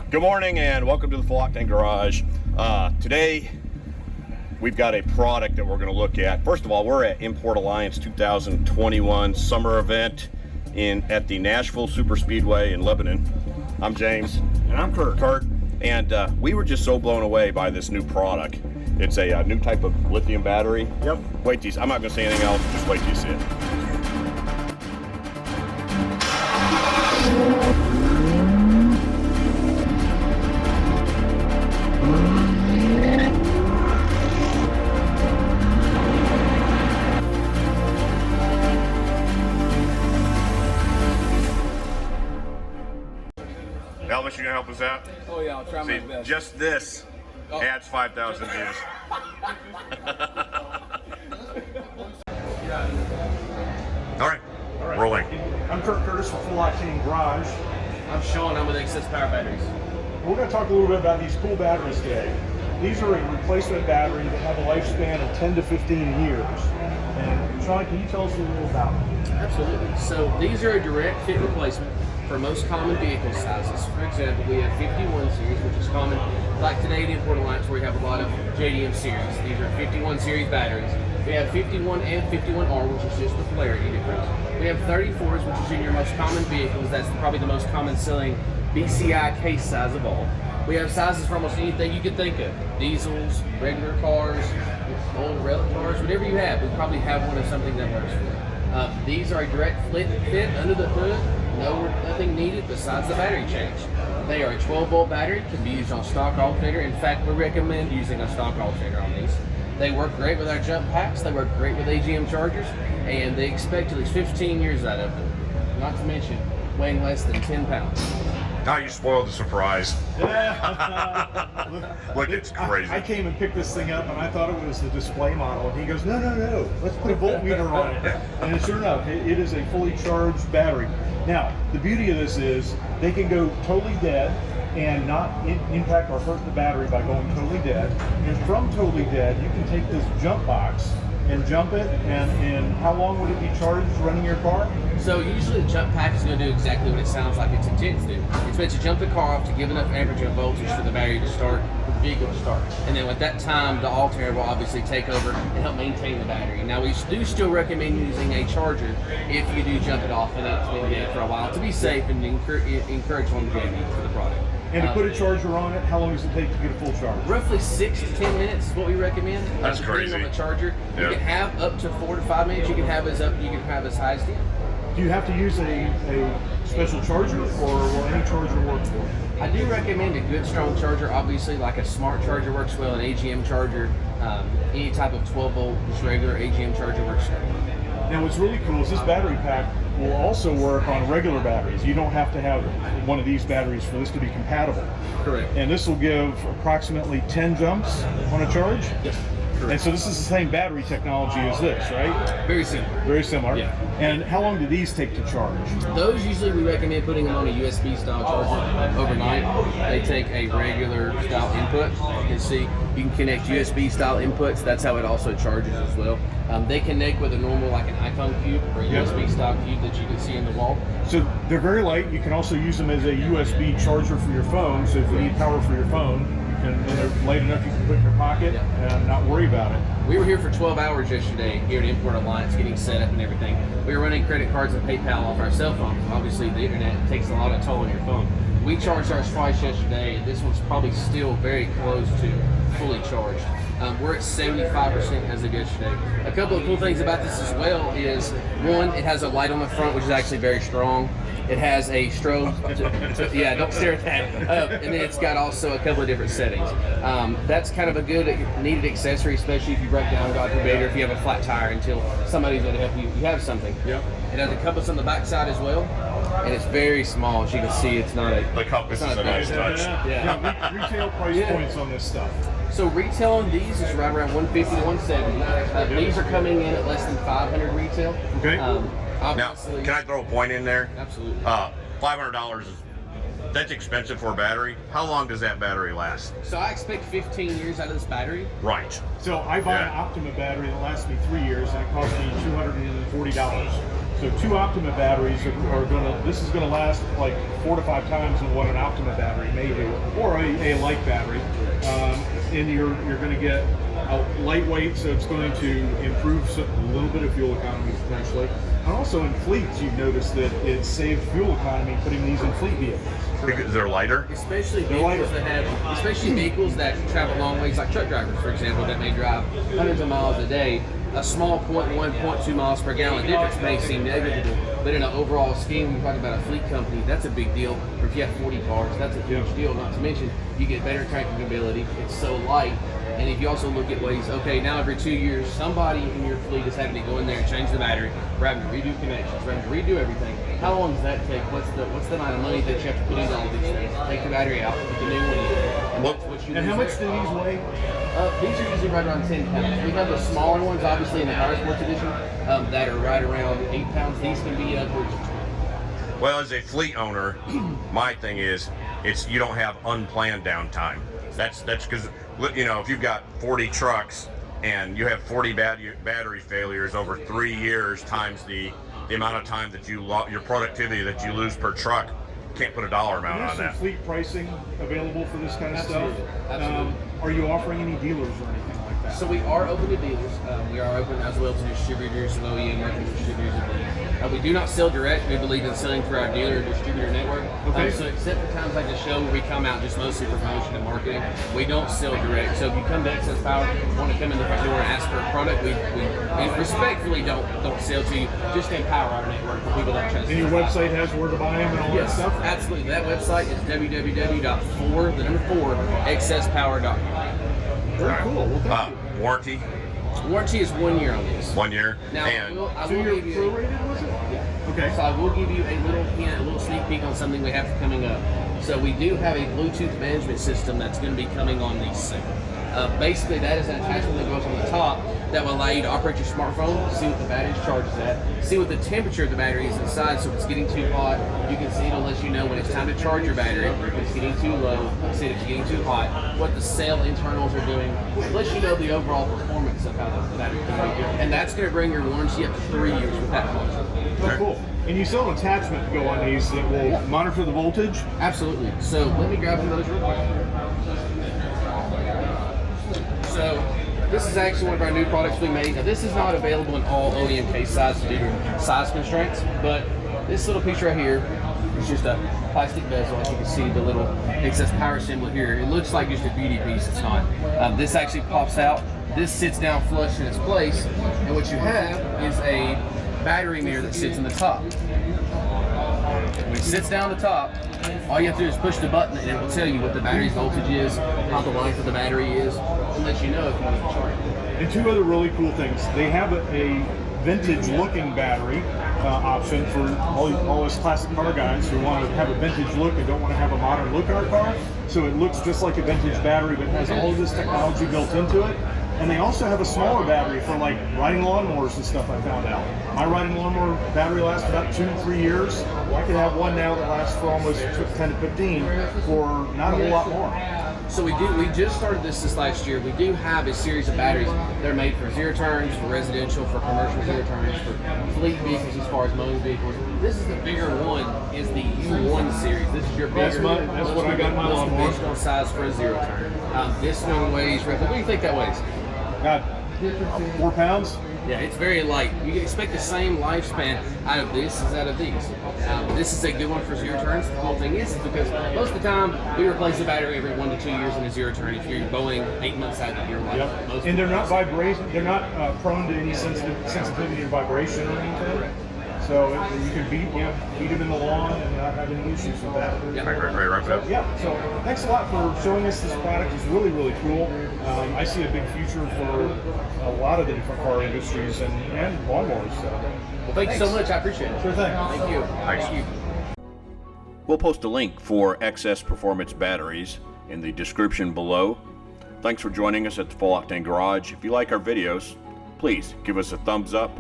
Good morning and welcome to the Full Octane Garage. Today we've got a product that we're going to look at. First of all, we're at Import Alliance 2021 summer event at the Nashville Super Speedway in Lebanon. I'm James. And I'm Kurt. And we were just so blown away by this new product. It's a new type of lithium battery. Yep. Wait till you see. I'm not going to say anything else. Just wait till you see it. Elvis, you gonna help us out? Oh yeah, I'll try my best. Just this adds 5,000 views. All right, rolling. I'm Kurt Curtis from Full Octane Garage. I'm Sean. I'm with XKR-S Batteries. We're going to talk a little bit about these cool batteries today. These are a replacement battery that have a lifespan of 10 to 15 years. And Sean, can you tell us a little about them? Absolutely. So these are a direct fit replacement for most common vehicle sizes. For example, we have 51 series, which is common, like today the Import Alliance, where we have a lot of JDM series. These are 51 series batteries. We have 51 and 51R, which is just the polarity difference. We have 34s, which is in your most common vehicles. That's probably the most common selling BCI case size of all. We have sizes for almost anything you could think of. Diesels, regular cars, old relic cars, whatever you have. We probably have one of something that works for it. These are a direct fit under the hood. Nothing needed besides the battery change. They are a 12-volt battery, can be used on stock alternator. In fact, we recommend using a stock alternator on these. They work great with our jump packs, they work great with AGM chargers, and they expect at least 15 years out of them. Not to mention, weighing less than 10 pounds. Now you spoiled the surprise. Look, it's crazy. I came and picked this thing up and I thought it was the display model. And he goes, no, let's put a voltmeter on it. And sure enough, it is a fully charged battery. Now, the beauty of this is they can go totally dead and not impact or hurt the battery by going totally dead. And from totally dead, you can take this jump box and jump it, and how long would it be charged running your car? So usually the jump pack is going to do exactly what it sounds like it's intended to do. It's meant to jump the car off to give enough amperage and voltage for the battery to start, for the vehicle to start. And then at that time, the alternator will obviously take over and help maintain the battery. Now we do still recommend using a charger if you do jump it off and it's been dead for a while to be safe and encourage longevity for the product. And to put a charger on it, how long does it take to get a full charge? Roughly 6 to 10 minutes is what we recommend. That's crazy. Depending on the charger, you can have up to 4 to 5 minutes. You can have as high as 10. Do you have to use a special charger, or will any charger work for it? I do recommend a good strong charger. Obviously, like a smart charger works well, an AGM charger, any type of 12-volt, just regular AGM charger works well. Now what's really cool is this battery pack will also work on regular batteries. You don't have to have one of these batteries for this to be compatible. Correct. And this will give approximately 10 jumps on a charge? Yes. Correct. And so this is the same battery technology as this, right? Very similar. Very similar. Yeah. And how long do these take to charge? Those usually we recommend putting them on a USB style charger overnight. They take a regular style input. You can see you can connect USB style inputs. That's how it also charges as well. They connect with a normal, like an iPhone cube or a USB style cube that you can see in the wall. So they're very light. You can also use them as a USB charger for your phone. So if you need power for your phone, and they're light enough you can put in your pocket and not worry about it. We were here for 12 hours yesterday here at Import Alliance getting set up and everything. We were running credit cards and PayPal off our cell phones. Obviously the internet takes a lot of toll on your phone. We charged ours twice yesterday, and this one's probably still very close to fully charged. We're at 75% as of yesterday. A couple of cool things about this as well is, one, it has a light on the front, which is actually very strong. It has a strobe, yeah, don't stare at that. And then it's got also a couple of different settings. That's kind of a good needed accessory, especially if you break down, God forbid, or if you have a flat tire until somebody's going to help you have something. Yep. It has a compass on the back side as well, and it's very small. As you can see, it's not a... The compass is a nice touch. Yeah. Retail price points on this stuff. So retail on these is right around 150 to 170. These are coming in at less than 500 retail. Okay. Now, can I throw a point in there? Absolutely. $500 is that's expensive for a battery. How long does that battery last? So I expect 15 years out of this battery. Right. So I buy an Optima battery that lasts me 3 years, and it costs me $240. So 2 Optima batteries are gonna, this is gonna last like 4 to 5 times than what an Optima battery may do, or a light battery. And you're gonna get a lightweight, so it's going to improve a little bit of fuel economy potentially. And also in fleets, you've noticed that it saves fuel economy putting these in fleet vehicles. Because they're lighter? Especially vehicles that have, especially vehicles that travel long ways, like truck drivers, for example, that may drive hundreds of miles a day. A small 0.1, 0.2 miles per gallon difference may seem negligible, but in an overall scheme, when you're talking about a fleet company, that's a big deal. Or if you have 40 cars, that's a huge deal. Not to mention, you get better cranking ability. It's so light. And if you also look at ways, okay, now every 2 years, somebody in your fleet is having to go in there and change the battery. We're having to redo connections. We're having to redo everything. How long does that take? What's the amount of money that you have to put into all these things? Take the battery out, put the new one in. And that's what you And how much do these weigh? These are usually right around 10 pounds. We have the smaller ones, obviously, in the Power Sports Edition, that are right around 8 pounds. These can be upwards of 20. Well, as a fleet owner, my thing is, you don't have unplanned downtime. That's because, you know, if you've got 40 trucks and you have 40 battery failures over 3 years times the amount of time that your productivity that you lose per truck, can't put a dollar amount on There's that. some fleet pricing available for this kind of stuff. Absolutely. Are you offering any dealers or anything like that? So we are open to dealers. We are open as well to distributors and OEM marketing distributors. We do not sell direct. We believe in selling through our dealer and distributor network. Okay. So except for times like the show where we come out just mostly for promotion and marketing, we don't sell direct. So if you come to Excess Power, want to come in the front door and ask for a product, we respectfully don't sell to you. Just empower our network for people that trust. And your website has where to buy them and all that Yes, stuff? absolutely. That website is www.4excesspower.com. Very cool. Well, thank you. Warranty, Warranty is 1 year on these. 1 year. Now, And I So will you're give you prorated, was it? yeah. Okay. So I will give you a little hint, a little sneak peek on something we have coming up. So we do have a Bluetooth management system that's going to be coming on these soon. Basically, that is an attachment that goes on the top that will allow you to operate your smartphone, see what the battery's charged at, see what the temperature of the battery is inside. So if it's getting too hot, you can see it'll let you know when it's time to charge your battery. If it's getting too low, see if it's getting too hot, what the cell internals are doing. It lets you know the overall performance of how the battery can be doing. And that's going to bring your warranty up to 3 years with that function. Oh, cool. And you sell an attachment to go on these that will monitor the voltage? Absolutely. So let me grab one of those real quick. So this is actually one of our new products we made. Now this is not available in all OEM case sizes due to size constraints, but this little piece right here is just a plastic bezel. As you can see the little Excess Power symbol here. It looks like just a beauty piece. It's not. This actually pops out. This sits down flush in its place, and what you have is a battery mirror that sits in the top. When it sits down the top, all you have to do is push the button and it will tell you what the battery's voltage is, how the life of the battery is, and let you know if you need to charge it. And 2 other really cool things. They have a vintage looking battery option for all us classic car guys who want to have a vintage look and don't want to have a modern look in our car. So it looks just like a vintage battery but has all of this technology built into it. And they also have a smaller battery for like riding lawnmowers and stuff, I found out. My riding lawnmower battery lasts about 2 to 3 years. I could have one now that lasts for almost 10 to 15 for not a whole lot more. So we just started this last year. We do have a series of batteries that are made for zero turns, for residential, for commercial zero turns, for fleet vehicles as far as mowing vehicles. This is the bigger one, is the U1 series. This is your bigger, That's what I got in my most lawnmower. conventional size for a zero turn. This one weighs roughly, what do you think that weighs? God, 4 pounds? Yeah, it's very light. You can expect the same lifespan out of this as out of these. This is a good one for zero turns. The cool thing is because most of the time we replace the battery every 1 to 2 years in a zero turn. If you're going 8 months out of your life, Yep. And they're not vibration. They're not prone to any sensitivity to vibration or anything. So you can beat them in the lawn and not have any issues with that. right. Yeah. So thanks a lot for showing us this product. It's really, really cool. I see a big future for a lot of the different car industries and lawnmowers. So. Well, thank you so much. I appreciate it. Sure thing. Thank you. Thanks. Thank you. We'll post a link for XS Performance batteries in the description below. Thanks for joining us at the Full Octane Garage. If you like our videos, please give us a thumbs up,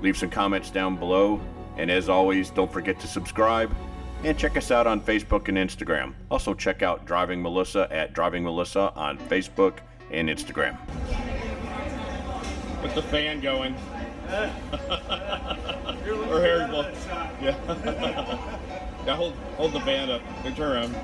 leave some comments down below, and as always, don't forget to subscribe and check us out on Facebook and Instagram. Also check out Driving Melissa at Driving Melissa on Facebook and Instagram. Get the fan going. Her hair's blown. Yeah. Yeah, hold the band up. They turn around.